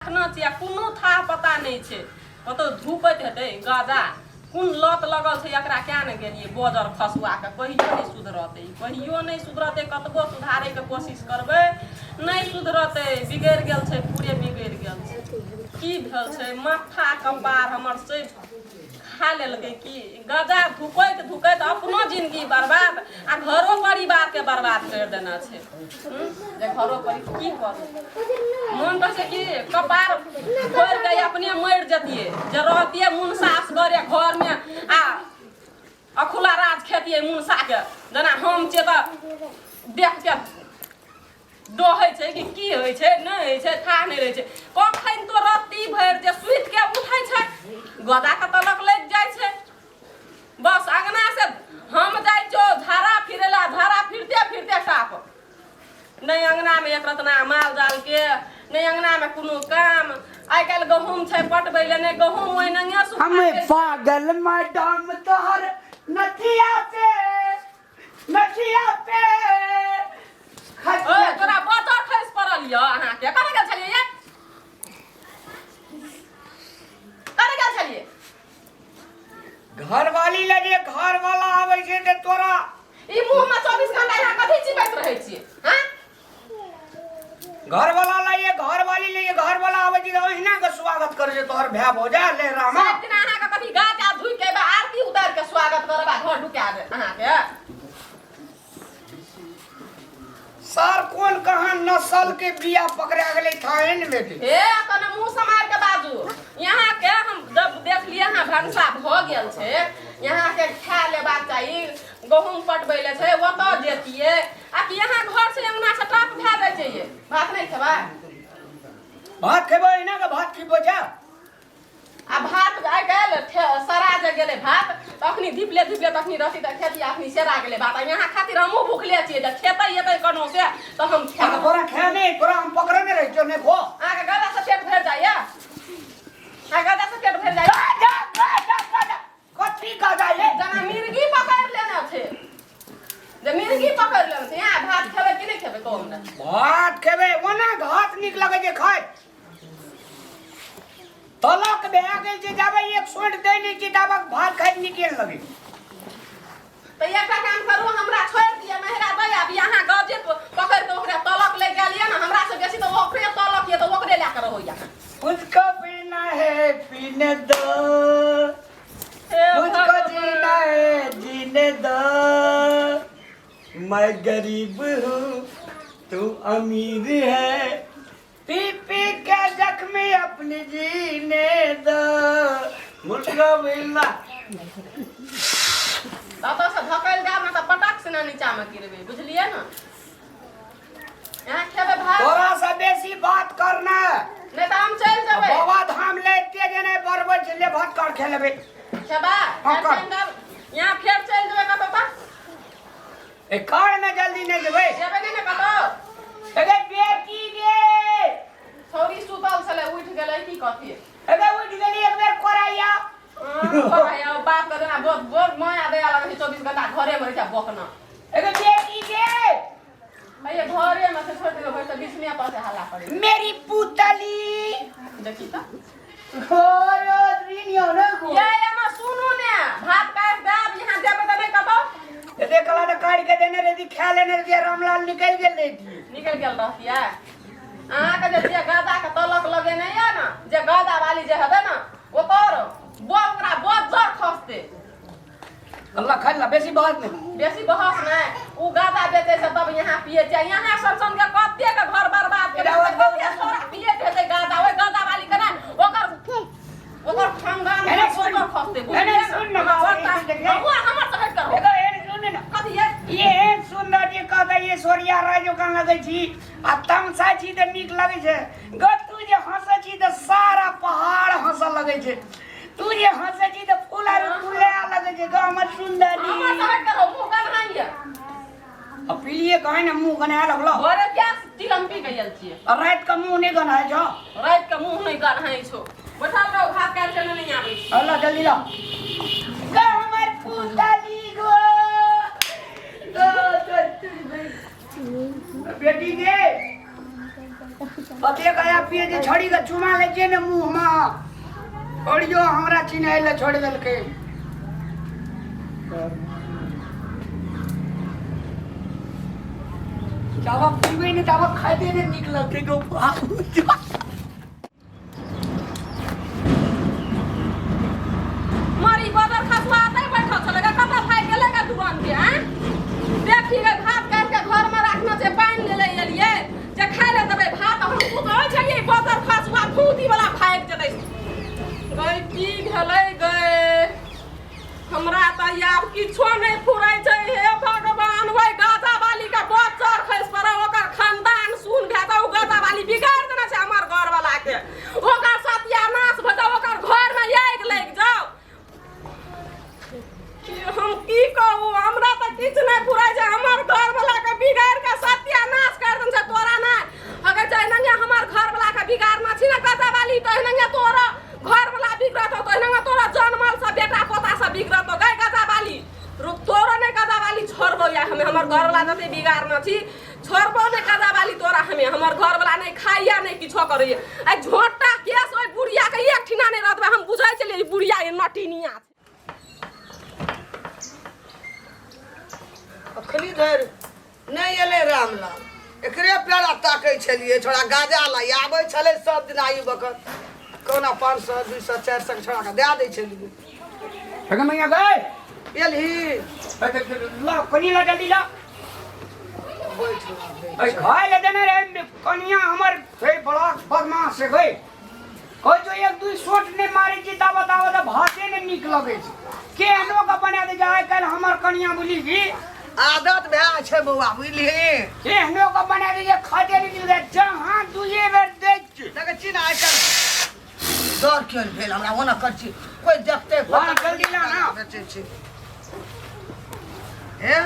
देखना चाहिए कोनो था पता नहीं छे कतो धूपत हेतै गाजा कोन लत लगल छै एकरा क्या ने गेलिए बजर खसुआ के कहियो नहीं सुधरतै कहियो नहीं सुधरतै कतबो सुधारे के कोशिश करबै नहीं सुधरतै बिगड़ गेल छै पूरे बिगड़ गेल छै की भेल छै माथा कपार हमर से खा लेलकै की गजा धुकैत धुकैत अपनो जिंदगी बर्बाद आ घरो परिवार के बर्बाद कर देना छै जे घरो पर की करू मन तो छै कि कपार फोड़ के अपने मर जतिए जे रहतिए मुनसा असगरे घर में आ अखुला राज खेतिए मुनसा के जेना हम छै त देख के डोहै छै कि की होइ छै नहीं होइ छै था नहीं रहै छै कखन तो राति भर जे सुइत के उठै छै गदा के तलक लग जाय छै बस अंगना से हम जाय छो धारा फिरेला धारा फिरते फिरते टाप नहीं अंगना में एक रतना माल जाल के नहीं अंगना में कोनो काम आइ काल गहूम छै पटबै ले नहीं गहूम ओइ नंगे सुखा हमें पागल मैडम तोहर नथिया पे ओए तोरा बतर खस पड़ल य अहाँ के कने गेल छलिए ये कने गेल छलिए घर वाली लगे घर वाला आवे छै ते तोरा ई मुंह में 24 घंटा यहाँ कथि चिबैत रहै छी हां घर वाला लगे घर वाली लगे घर वाला आवे छै ओहिना के स्वागत करे छै तोहर भै भौजा ले रामा सब दिन अहाँ के कथि गाजा धुइ के आरती उतार के स्वागत करबा घर ढुका दे अहाँ के सर कौन कहां नस्ल के बिया पकड़ा गेलै थाइन में हे कने मुंह समार के बाजू यहाँ के हम जब देख लिए हां भंसा भ गेल छै यहाँ के खा लेबाक चाही गहूम पटबै ले छै ओतऽ जेतिए आ कि यहाँ घर से अंगना से टाप भै जाय छै ये भात नहीं खेबा भात खेबै ना के भात की बोझा आ भात आइ काल सरा जे गेलै भात तखनी धिपले तखनी रहती त खेती अखनी सेरा गेलै भात यहाँ खातिर हमहू भूखले छियै त खेतै एतै कनो से त हम खाब तोरा खाए नहीं तोरा हम पकड़े नहीं रही छो ने खो आ के गदा से पेट भर जाय आ गदा से पेट भर जाय कथी गदा ये जना मिर्गी पकड़ लेना छै जे मिर्गी पकड़ लेना छै यहाँ भात खेबै कि नहीं खेबै कहू ने भात खेबै ओना घात निक लगे जे खाय तलक भै गेल जे जाबे एक सोट दे नहीं छी दाबक भात खाय निकल लगे तो एकटा काम करू हमरा छोड़ दिए मेहरा दय अब यहाँ गजे पकड़ के ओकरा तलक ले गेलिए ना हमरा से बेसी तो ओकरे तलक ये तो ओकरे ला कर हो यहाँ मुझको पीना है पीने दो मुझको जीना है जीने दो मैं गरीब हूँ तू अमीर है पी पी के जख्मी अपनी जीने दो मुझको मिलना तब से धकल जाब ना त पटक से ना नीचा में गिरबे बुझलिए ना यहाँ खेबे भात थोड़ा सा बेसी बात करना नहीं तो हम चल जेबै बाबा धाम लेते जने बरबै चले भात कर खेलबे खेबा यहाँ फेर चल जेबै कतौ त ए कार में जल्दी नहीं जेबै जेबै नहीं ना कतौ अरे बेटी गे छौरी सुतल छले उठ गेलै की कथि अरे उठ गेली एक बेर कोराइया कोराइया बात करे ना बहुत माया दया लगे 24 घंटा घरे में रहै बकना अरे बेटी गे भैया घरे में से छोड़ के बैठ बिछनिया पर से हल्ला करे मेरी पुतली देखी त घोरो रिनियो न को ये एमा सुनू ने भात काट दाब यहाँ देबै त नहीं कतौ देखला त काट के देने रे दी खा लेने रे रामलाल निकल गेल रे निकल गेल रहतिया अहाँ के जे गदा के तलक लगे नहीं है ना जे गदा वाली जे हबे ना ओकर ओकरा बहुत जर खसते अल्लाह खल्ला बेसी बात नहीं बेसी बहस नहीं उ गदा बेचे से तब यहाँ पिए छै यहाँ सरसन के कत्ते के घर बर्बाद कर कत्ते छोरा पिए छै गदा ओए गदा वाली के ना ओकर खानदान में ओकर खसते अरे सुन ना वो हमर सहित करो एगो एन सुन ना कथि ये एन सुंदर जे कहता ये सोरिया राजो कान लगे छी आ तमसा छी त निक लगे छै गतू जे हंसे छी त सारा पहाड़ हंसे लगे छै तू जे हंसे छी त फूला फूले लगे छै ग हमर सुंदरी हमर सहित करो मुंह गन्हाइए अब पीलिए कहे ना मुंह गना लगलो घरे क्या तिलम्पी गयल छिए और रात का मुंह नहीं गना है जो रात के मुंह नहीं गन्हाइ छो बैठल रहो भात काट के नहीं आबै अल्लाह जल्दी ला ग हमर पुतली गो गो बेटी गे पते गया पिए जे छड़ी के चुमा ले जे ने मुंह में छोड़ियो हमरा चिन्है ले छोड़ देलकै चावा पीबे ने चावा खाए दे ने निक लगते गो मारी बदर खसवा आते बैठल छले का कत भाई गेले का दुकान के हैं देखी गे भात काट के घर में रखना छै पानी ले ले एलिए जे खाइ ले देबै भात हम सुतै छलिए बदर खसवा फूटी वाला भाग जतै गई की भेलै गए हमरा त यार किछो नहीं फुरै छै हे भगवान वही गाजा वाली का बच्चर खैस पर ओकर खानदान सुन भे त ओ गाजा वाली बिगाड़ देना छै हमर घर वाला के ओकर सत्यानाश भ जाओ ओकर घर में आगि लग जाओ हम की कहू हमरा त किछ नहीं फुरै छै हमर घर वाला के बिगाड़ के सत्यानाश कर देन छै तोरा नहीं अगर चाहे नंगे हमर घर वाला के बिगाड़ना छी ना गाजा वाली तो नंगे तोरा घर वाला बिगड़त तो नंगे तोरा जनमल से बेटा पोता से बिगड़त गए गाजा वाली रुक तोरा ने गाजा वाली छोड़बो या हमें हमर घर वाला जते बिगाड़ना छी छोड़बो ने गाजा वाली तोरा हमें हमर घर वाला नहीं खाइया नहीं किछो करैया आ झोटा केस ओइ बुढ़िया के एक ठिना नहीं रहतबे हम बुझाइ छलिए बुढ़िया ए नटिनिया अखनी धरि नहीं एले रामलाल एकरे प्यारा ताकै छलिए छोड़ा गाजा लाई आबै छले सब दिन आई बखत कोना 500 200 400 के छोड़ा के दे दै छलिए अगर मैं गए एलही ला कनी ला जल्दी ला बैठ ऐ खाए ले देने रे कनिया हमर फे बड़ा बदमाश से गए कोई जो एक दुई शॉट ने मारे जी दावा दावा द भाते ने निक लगे छै के हनो का बना दे जाए कल हमर कनिया बोली जी आदत भए छै बौआ बुझलिही के हनो का बना दे जे खाते ने दे जहां दुए बेर देख देखे छी ना आइकाल डर क्यों भेल हमरा ओना कर छी कोई देखते हाँ, जल्दी ला ना। बेचै छी ए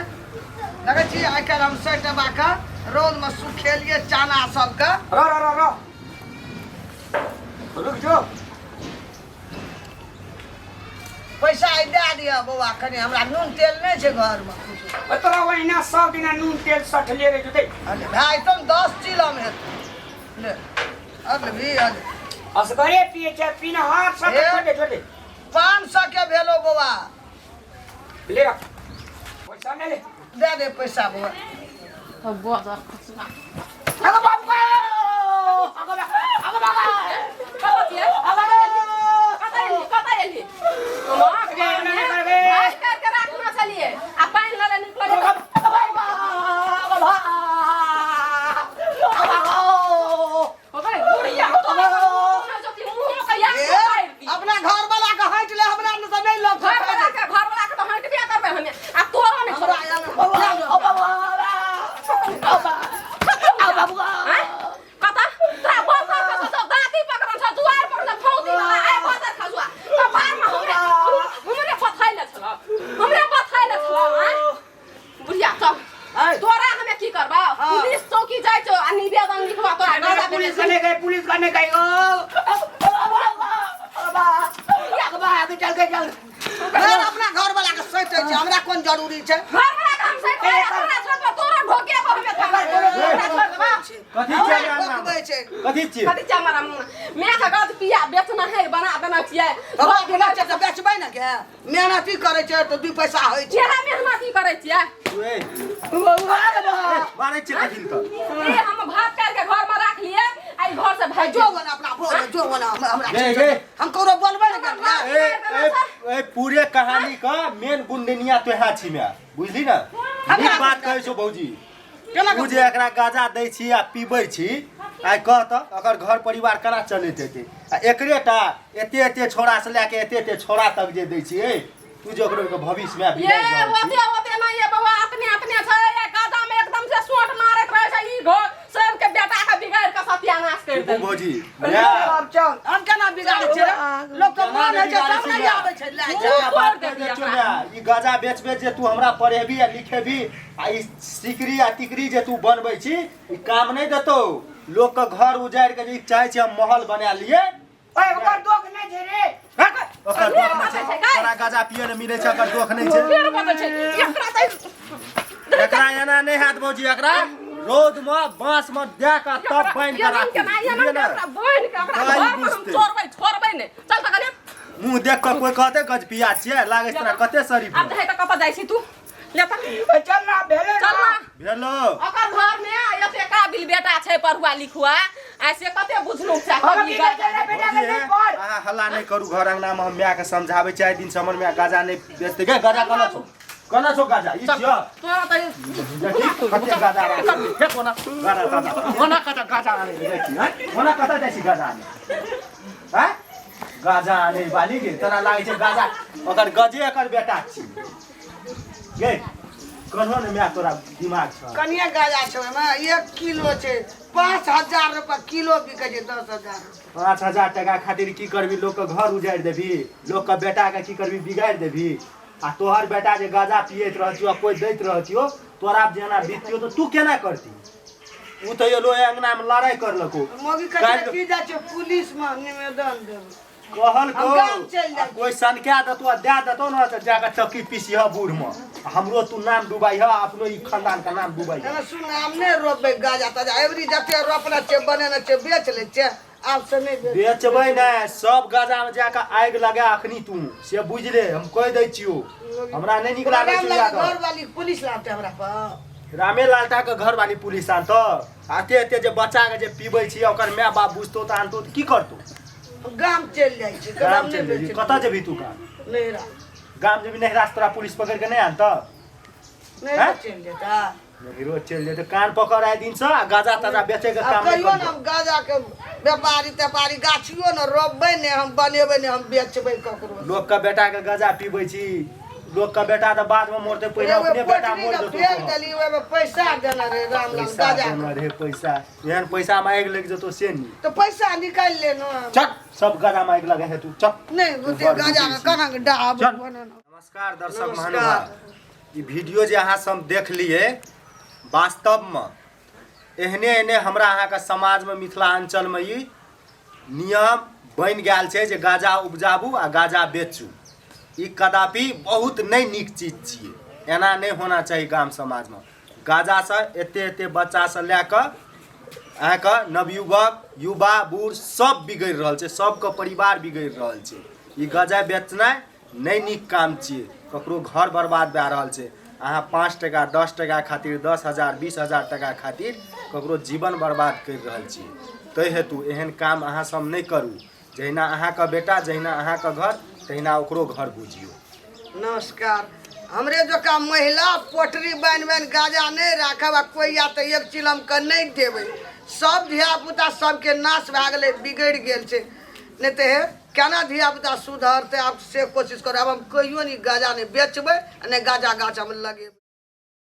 देखे छी आइकाल हम सेटबा का रोज में सुखेलिए चाना सब का रो रुक जो पैसा आई दे दिया बौआ कनी हमरा नून तेल नहीं छै घर में तोरा वहिना सब दिन नून तेल सठ ले रे जुते अरे भाई तुम 10 किलो में ले अरे भी असगरे पिए चाहे पीना हाथ सब ए? छोटे छोटे 500 के भेलो बौआ ले रख पैसा ले ले दे दे पैसा बौआ अब बदर खसवा अगो बाबू अगो बाबा कता एली भात काट के रखना छलिए आ पानी ले ले निकल ओकरे बुढ़िया तो जति मुंह के याद ए, कर दी अपना घर वाला के हट ले हमरा न सब नहीं लोग घर वाला के तो हटबे करबे हमें आ तोरा नहीं छोड़ा कता तोरा बोल का दाती पकड़न छ दुआर पर से फौजी वाला आए बदर खजुआ तो बार में हमरे पथाइले छला बुढ़िया चल तोरा हमें की करबा पुलिस चौकी जाय छ आ निवेदन लिखवा तोरा गाजा पुलिस करने गई ओ बाबा आगे चल के चल फिर अपना घर वाला के सोचै छै हमरा कोन जरूरी छै घर वाला काम से तोरा छोड़ तोरा ढोके पर हमें खबर कथी छै बकबै छै कथी छै कथी चा मारा मैं का गद पिया बेचना है बना देना छिए बाबा बिना छै त बेचबै न के मेहनती करै छै त 2 पैसा होइ छै केना मेहनती करै छिए ओए मारै छै कथी त ए हम भात काट के घर में रख लिए आई घर से भाग जो बना अपना भोर जो बना हमरा गे हम ककरो बोलबै न कर ए पूरे कहानी का मेन गुंडनिया तोहा छी मैं बुझली ना नीक बात कहै छौ भौजी तू जे एकरा गाजा दै छी आ पीबै छी आइ कह त अगर घर परिवार केना चलैत हेतै आ एकरेटा एते छोड़ा से लेके एते छोड़ा तक जे दै छी ए तू जो ओकरो भविष्य में ये बिगाड़ रहल होते नहीं है बाबा अपने छै ये गादा में एकदम से सोट मारत रहे छै ई घर सब के बेटा के बिगाड़ के सत्यानाश कर छी दे भौजी अब चल हम केना बिगाड़ै छै लोग तो मान है छै सब नहीं आबै छै लै छै बात कर दिया ई गाजा बेचबे जे तू हमरा पढ़ेबी आ लिखेबी आ ई सिकरी आ टिकरी जे तू बनबै छी ई काम नहीं देतौ लोग के घर उजाड़ के जे चाहे छी हम महल बना लिए ओए ओकर दोख नहीं छै रे ओकर दोख नहीं छै तोरा गाजा पिए ने मिले छै ओकर दोख नहीं छै फेर बता छै एकरा एकरा एना नहीं हाथ भौजी एकरा रोड में बांस में दे का तब बांध के राखी बुझलिए ना छोड़बै ने चल त कने मुंह देख के कोई कहते गजपिया छिए लागे तोरा कते शरीफ अब देख त कप जाइ छी तू ले त चल ना भेले चल ना भेलो ओकर घर में एते का बिल बेटा छै पढ़ुआ लिखुआ ऐसे कते बुझनु छै हम की कहै रे बेटा के नहीं पढ़ अहाँ हल्ला नहीं करू घर अंगना में हम माय के समझाबै चाहे दिन समर में गाजा नहीं बेचते के गाजा कना छो गाजा ई छियो तोरा त देखी कते गाजा हे कोना गाजा कता गाजा आने देखी हैं कोना कता जाई छी गाजा आने हैं गाजा आने वाली के तोरा लागे छै गाजा ओकर गजे एकर बेटा छी गे कन्हो ने मैं तोरा दिमाग छ कनिया गाजा छै में 1 किलो छै 5000 रुपया किलो बिकै छै 10000 5000 टका खातिर की करबी लोग के घर उजाड़ देबी लोग के बेटा के की करबी बिगाड़ देबी आ तोहर बेटा जे गाजा पियत रहतियो कोई दैत रहतियो तोरा जेना बीतियो तो तू केना करती उ तो ये लोहे अंगना में लड़ाई करलको मोगी कते की जा छै पुलिस में निवेदन देब कहल को हम गाम चल जाई कोई सनका दतो दे दतो न त जाके चक्की पीसिह बूढ़ में हमरो तू नाम डुबाई ह अपनो ई खानदान का नाम डुबाई ना सुन हमने रोपे गाजा ताजा एवरी जते रोपना छै बनेना छै बेच ले छै आब से नहीं बेचबै नै सब गाजा में जाके आगि लगा अखनी तू से बुझ ले हम कह दै छियो हमरा नहीं निक लागे छै घर वाली पुलिस लाते हमरा पर रामे लालटा के घर वाली पुलिस आन तो आते एते जे बच्चा के जे पीबै छी ओकर माय बाप बुझतो त आनतो की करतो गाम चल जाई छै गाम चल जेबी कता जेबी तू का नहीं रा गाम जेबी नहीं रास्ता पुलिस पकड़ के नहीं आन तो नहीं चल जेता नहीं रोज चल जेते कान पकड़ आए दिन से गाजा ताजा बेचे के काम नहीं कहियो न हम गाजा के व्यापारी गाछियो न रोपबै ने हम बनेबै ने हम बेचबै ककरो लोग का बेटा के गाजा पीबै छी लोग का बेटा तो बाद में मरते पहले अपने बेटा मोर देतो फेर देली ओए में पैसा देना रे राम राम पैसा गाजा देना रे पैसा एहन पैसा में आगि लग जतो से नहीं तो पैसा निकाल ले न चल सब गाजा में आगि लगे है तू चल नहीं बुते गाजा के कना के डाब चल। बनना नमस्कार दर्शक नमस्कार। महानुभाव ई वीडियो जे अहाँ सब देख लिए वास्तव में एहने एहने हमरा अहाँ का समाज में मिथिलांचल में ई नियम बन गेल छै जे गाजा उपजाबू आ गाजा बेचू ई कदापि बहुत नहीं नीक चीज छिए एना नहीं होना चाहिए गाम समाज में गाजा से एते एते बच्चा से लेकर अहाँ का नवयुवक युवा बूढ़ सब बिगड़ रहल छै सबके परिवार बिगड़ रहल छै ई गाजा बेचनाइ नहीं नीक काम छिए ककरो घर बर्बाद भए रहल छै अहाँ 5 टका 10 टका खातिर 10,000 20,000 टका खातिर ककरो जीवन बर्बाद कर रहल छिए ताहि हेतु एहन काम अहाँ सब नहीं करू जहिना अहाँके बेटा जहिना अहाँके घर तहिना ओकरो घर बुझियो नमस्कार हमरे जो का महिला पोटरी बन गाजा नहीं राखब आ कोई या तो एक चिलम के नहीं देबै सब धिया पुता सबके नाश भए गेलै बिगड़ गेल छै नहीं तो केना धिया पुता सुधरते आब से कोशिश करब अब हम कहियो नहीं गाजा नहीं बेचबै नहीं गाजा गाछ हम लगेबै।